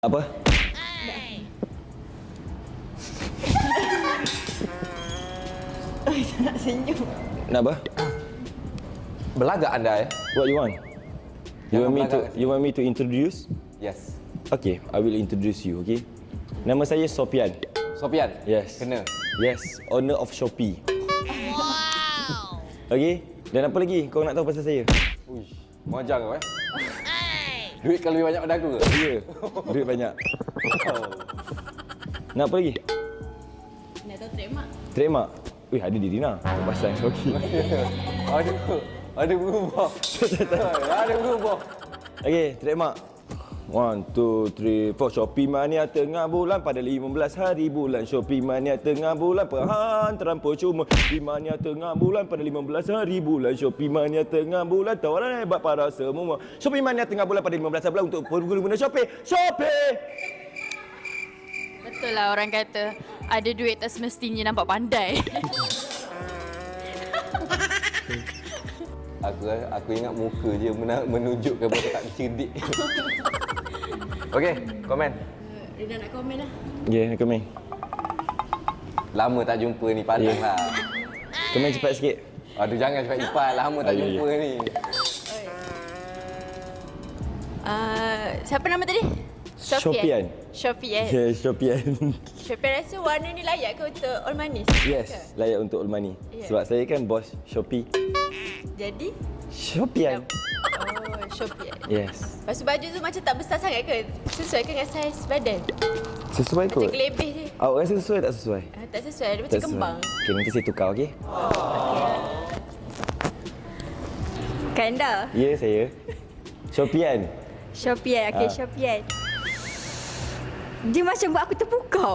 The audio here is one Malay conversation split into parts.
Apa? Tak nak senyum. Nak apa? Belagak anda ya? What you want? Jangan You want me to introduce? Yes. Okay, I will introduce you, okay? Nama saya Sopian. Sopian? Yes. Kena? Yes, owner of Shopee. Wow. Okay, dan apa lagi kau nak tahu pasal saya? Uish, majang kau Duit kau lebih banyak pada aku ke? Ya, duit banyak. Nak apa lagi? Nak tahu trademark? Trademark? Wih, ada di Dina. Pasal Shopee. Ada berubah. Ada berubah. Okay, trademark. 1, 2, 3, 4. Shopee Mania tengah bulan pada 15 hari bulan. Shopee Mania tengah bulan perhan terampau cuma. Shopee Mania tengah bulan pada 15 hari bulan. Shopee Mania tengah bulan tawaran hebat para semua. Shopee Mania tengah bulan pada 15 hari bulan untuk pengguna Shopee. Shopee! Betul lah orang kata ada duit tak semestinya nampak pandai. Aku ingat muka je menunjukkan bahawa tak cerdik. Okey, komen. Rina nak komen lah. Ya, komen. Lama tak jumpa ni, pandang lah. Komen cepat sikit. Aduh, jangan cepat-cepat. Lama tak jumpa ni. Siapa nama tadi? Sopian. Sopian. Ya, Sopian. Sopian rasa warna ni layak ke untuk all manis? Yes, layak untuk all money. Ya. Sebab saya kan bos Shopee. Jadi? Sopian. Oh, Sopian. Yes. Lepas tu baju tu macam tak besar sangat ke? Sesuai ke dengan saiz badan? Sesuai Macam kot. gelebih je. Awak rasa sesuai tak sesuai? Tak sesuai, dia macam Tak kembang. sesuai. Okay, nanti saya tukar, okey? Kanda? Ya, saya. Sopian. Sopian, okey, Sopian. Dia macam buat aku terpukau.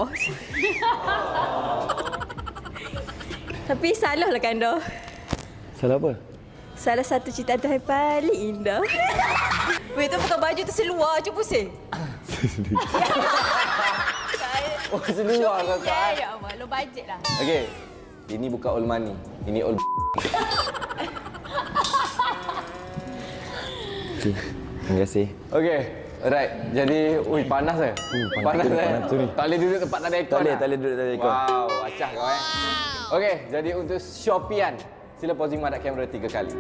Tapi salah lah Kanda. Salah apa? Salah satu cerita Tuhan paling indah. Weh, tu bukan baju tu seluar je pusing. Oh, seluar kau Ya, kan? ya Allah, low budget lah. Okey, ini bukan all money. Ini all Okay. Terima kasih. Okey, alright. Jadi, panas eh? panas tu ni. Tak boleh duduk tempat tak ada aircon. Tak boleh duduk tak ada aircon. Wow, acah kau eh. Okey, jadi untuk Shopeean, sila posing madap kamera 3 kali.